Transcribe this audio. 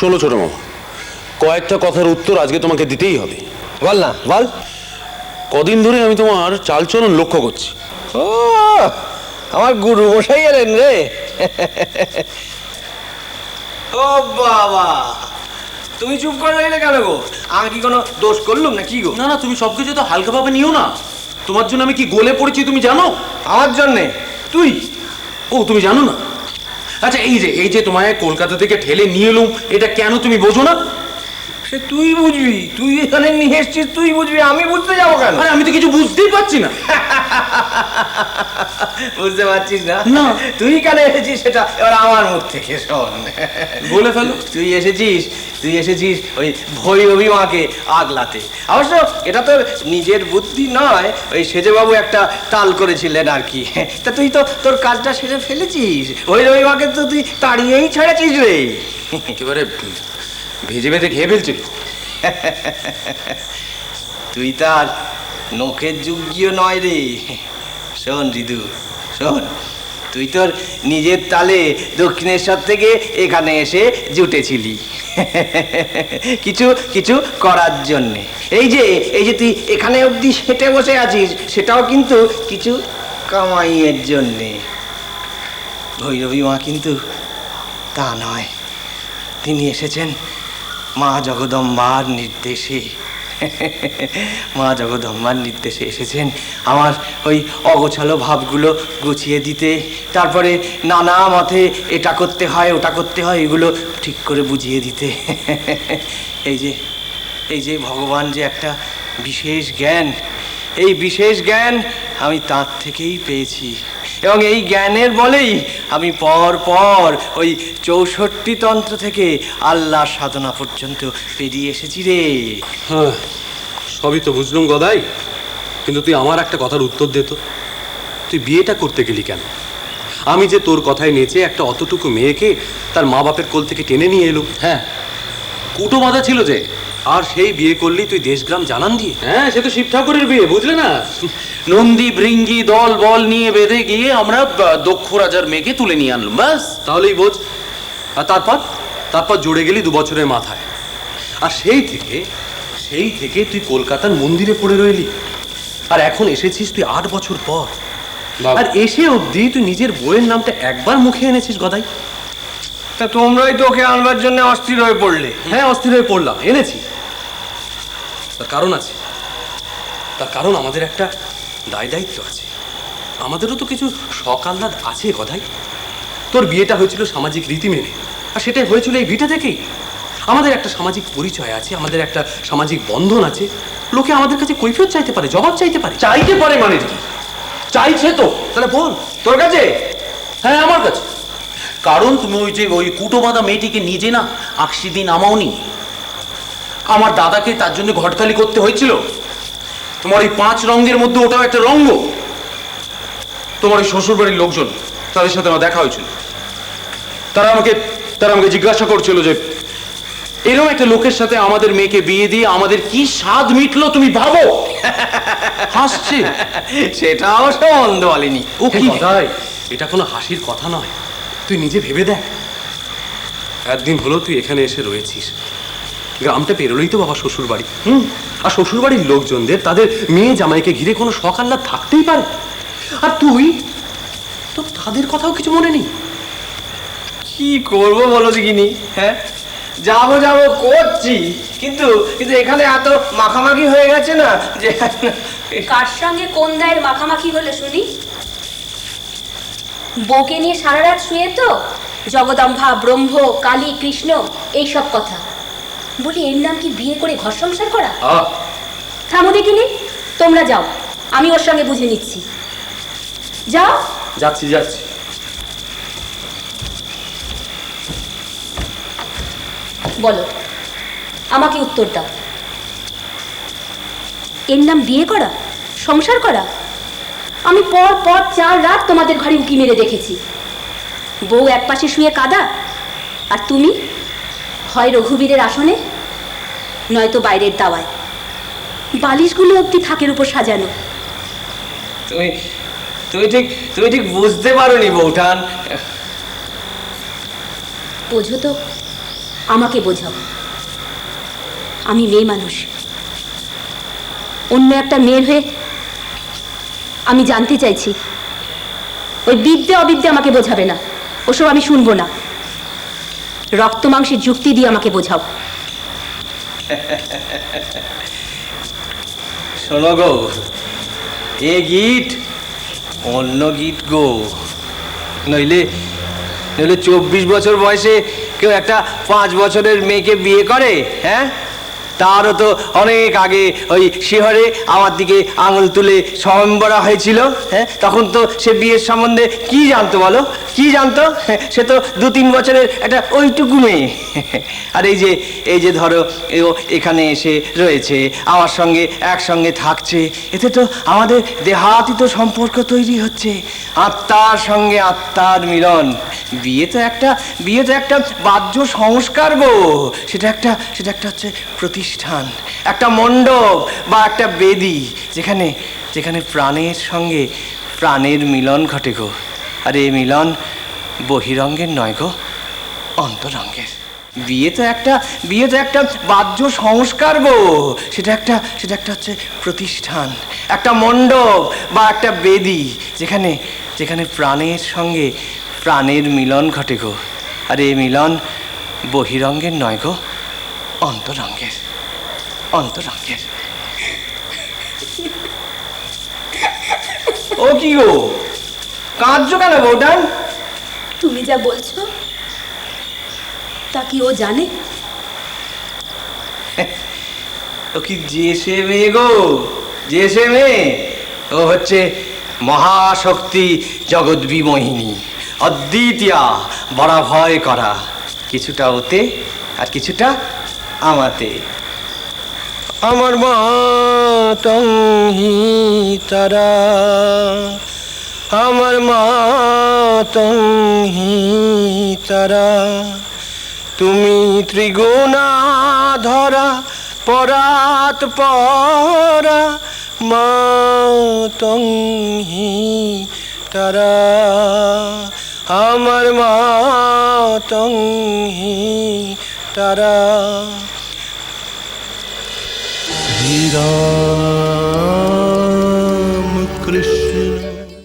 শোনো ছোট মামা, কয়েকটা কথার উত্তর আজকে তোমাকে দিতেই হবে। বল না, বল। কদিন ধরে আমি তোমার চালচলন লক্ষ্য করছি। ও, আমার গুরু মশাই এলেন রে। ও বাবা, তুমি চুপ করে রইলে কেন গো? আমি কি কোনো দোষ করলুম না কি গো? না না, তুমি সবকিছু তো হালকাভাবে নিও না। তোমার জন্য আমি কি গলে পড়েছি তুমি জানো? আমার জন্যে? তুই ও তুমি জানো না? আচ্ছা এই যে তোমায় কলকাতা থেকে ঠেলে নিয়ে এলুম, এটা কেন তুমি বোঝো না? সে তুই বুঝবি, তুই এখানে নিয়ে এসছিস, তুই বুঝবি, আমি বুঝতে যাবো কেন? আরে আমি তো কিছু বুঝতেই পারছি না। বুঝতে পারছিস না? না। তুই কেন এসেছিস সেটা এবার আমার মুখ থেকে শোন। বলে ফেলো। তুই এসেছিস ওই ভৈরবী মাকে আগলাতে। অবশ্য এটা তোর নিজের বুদ্ধি নয়, ওই সেজবাবু একটা তাল করেছিলেন আর কি। তা তুই তো তোর কাজটা সেরে ফেলেছিস, ভৈরবী মাকে তো তুই তাড়িয়েই ছেড়েছিস রে। একেবারে ভেজে ভেজে খেয়ে ফেলছিল। তুই তার নখের যোগ্য নয় রে। শোন রিদু, শোন, তুই তোর নিজের তালে দক্ষিণেশ্বর থেকে এখানে এসে জুটেছিলি কিছু কিছু করার জন্যে। এই যে তুই এখানে অবধি হেঁটে বসে আছিস, সেটাও কিন্তু কিছু কামাইয়ের জন্যে। ভৈরবী মা কিন্তু তা নয়, তিনি এসেছেন মা জগদম্বার নির্দেশে। মা জগদম্বার নির্দেশে এসেছেন আমার ওই অগোছালো ভাবগুলো গুছিয়ে দিতে, তারপরে নানা মতে এটা করতে হয় ওটা করতে হয় এগুলো ঠিক করে বুঝিয়ে দিতে। এই যে ভগবান যে একটা বিশেষ জ্ঞান, এই বিশেষ জ্ঞান আমি তার থেকেই পেয়েছি, এবং এই জ্ঞানের বলেই আমি পর পর ওই 64 তন্ত্র থেকে আল্লাহ সাধনা পর্যন্ত পেরিয়ে এসেছি রে। হ্যাঁ, সবই তো বুঝলুম গদাই, কিন্তু তুই আমার একটা কথার উত্তর দে তো। তুই বিয়েটা করতে গেলি কেন? আমি যে তোর কথায় নেচে একটা অতটুকু মেয়েকে তার মা বাপের কোল থেকে টেনে নিয়ে এলুম। হ্যাঁ, কুটো বাঁধা ছিল যে, আর সেই বিয়ে করলি তুই দেশগ্রাম জানান দিয়ে। হ্যাঁ, সে তো শিব ঠাকুরের বিয়ে, বুঝলে না? নন্দী ভৃঙ্গি দল বল নিয়ে বেঁধে গিয়ে আমরা দক্ষ রাজার মেয়েকে তুলে নিয়ে আনলাম, ব্যাস তাহলেই বোঝ। আর তারপর জুড়ে গেলি 2 বছরের মাথায়। আর সেই থেকে তুই কলকাতার মন্দিরে পড়ে রইলি, আর এখন এসেছিস তুই 8 বছর পর। আর এসে অবধি তুই নিজের বইয়ের নামটা একবার মুখে এনেছিস গদাই? তা তোমরাই তো ওকে আনবার জন্য অস্থির হয়ে পড়লে। হ্যাঁ, অস্থির হয়ে পড়লাম, এনেছি। তার কারণ আছে, তার কারণ আমাদের একটা দায়িত্ব আছে। আমাদেরও তো কিছু শখ আহ্লাদ আছে গদাই। তোর বিয়েটা হয়েছিল সামাজিক রীতি মেনে, আর সেটাই হয়েছিল এই ভিটা থেকেই। আমাদের একটা সামাজিক পরিচয় আছে, আমাদের একটা সামাজিক বন্ধন আছে। লোকে আমাদের কাছে কৈফিয়ত চাইতে পারে, জবাব চাইতে পারে। চাইতে পারে মানে কি? চাইছে তো, তাহলে বল। তোর কাছে? হ্যাঁ, আমার কাছে। কারণ তুমি ওই কুটো বাঁধা মেয়েটিকে নিজে না আকশি দিন নামাওনি। আমার দাদাকে তার জন্য ঘটকালি করতে হয়েছিল। তোমার এই 5 রঙের মধ্যে ওটাও একটা রঙ্গ। তোমার ওই শ্বশুর বাড়ির লোকজন, তাদের সাথে আমার দেখা হয়েছিল। তারা আমাকে জিজ্ঞাসা করছিল যে এরকম একটা লোকের সাথে আমাদের মেয়েকে বিয়ে দিয়ে আমাদের কি স্বাদ মিটলো তুমি ভাবো। হাসছে। সেটা অবশ্য মন্দ বলেনি। ও কি কথাই, এটা কোনো হাসির কথা নয়। তুই নিজে ভেবে দেখ, একদিন হলো তুই এখানে এসে রয়েছিস। গ্রামটা পেরোলেই তো বাবা শ্বশুর বাড়ি। আর শ্বশুর বাড়ির লোকজনদের তাদের মেয়ে জামাইকে ঘিরে কোনো শখ আহ্লাদ থাকতেই পারে। আর তুই তো তাদের কথাও কিছু মনে নেই। কি করবো বলো দেখিনি? হ্যাঁ, যাবো করছি, কিন্তু এখানে এত মাখামাখি হয়ে গেছে না যে। কার সঙ্গে কোন দায়ের মাখামাখি হলো শুনি? বউকে নিয়ে সারা রাত শুয়ে তো জগদম্বা, ব্রহ্ম, কালী, কৃষ্ণ এইসব কথা বলি। এর নাম কি বিয়ে করে ঘর সংসার করা? থামো দেখিনি, তোমরা যাও, আমি ওর সঙ্গে বুঝে নিচ্ছি। যাও। যাচ্ছি। বলো, আমাকে উত্তর দাও। এর নাম বিয়ে করা, সংসার করা? আমি পর 4 রাত তোমাদের ঘরে উঁকি মেরে দেখেছি। বউ এক পাশে শুয়ে কাঁদা, আর তুমি হয় রঘুবীরের আসনে, নয়তো বাইরের দাওয়ায়। বালিশগুলো অব্দি থাকের উপর সাজানো। তুমি ঠিক বুঝতে পারোনি বউঠান। বোঝো তো আমাকে বোঝাও। আমি মেয়ে মানুষ, অন্য একটা মেয়ের হয়ে আমি জানতে চাইছি। ওই বিদ্যে অবিদ্যে আমাকে বোঝাবে না, ওসব আমি শুনবো না। রক্ত মাংসের যুক্তি দিয়ে আমাকে বোঝাও। শোনো গো, এ গীত অন্য গীত গো। নইলে নইলে 24 বছর বয়সে কেউ একটা 5 বছরের মেয়েকে বিয়ে করে? হ্যাঁ, তারও তো অনেক আগে ওই শিহরে আমার দিকে আঙুল তুলে স্বয়ংবরা হয়েছিল। হ্যাঁ, তখন তো সে বিয়ের সম্বন্ধে কি জানতো বলো? কি জানতো? সে তো 2-3 বছরের একটা ওইটুকু মেয়ে। আর এই যে ধরো এখানে এসে রয়েছে, আমার সঙ্গে একসঙ্গে থাকছে, এতে তো আমাদের দেহাতীত সম্পর্ক তৈরি হচ্ছে, আত্মার সঙ্গে আত্মার মিলন। বিয়ে তো একটা বাহ্য সংস্কার গো। সেটা একটা হচ্ছে প্রতিষ্ঠান, একটা মণ্ডপ বা একটা বেদি, যেখানে প্রাণের সঙ্গে প্রাণের মিলন ঘটে গো। আর এই মিলন বহিরঙ্গের নয় গো, অন্তরঙ্গের। বিয়ে তো একটা বাহ্য সংস্কার গো। সেটা একটা হচ্ছে প্রতিষ্ঠান, একটা মণ্ডপ বা একটা বেদি, যেখানে প্রাণের সঙ্গে প্রাণের মিলন ঘটে গো। আর এই মিলন বহিরঙ্গের নয় গো, অন্তরঙ্গের। ও কি গো, কাঁদছো কেন বউটান? তুমি যা বলছো তা কি ও জানে? ও কি যে সে মেয়ে গো, যে সে মেয়ে। ও হচ্ছে মহাশক্তি জগৎ বিমোহিনী, অদ্বিতীয়া, বড় ভয় করা, কিছুটা ওতে আর কিছুটা আমাতে। আমার মাতঙ্গি তারা, আমার মাতঙ্গি তারা, তুমি ত্রিগুণা ধরা পরাত পরা, মাতঙ্গি তারা, আমার মাতঙ্গি তারা। ধীরা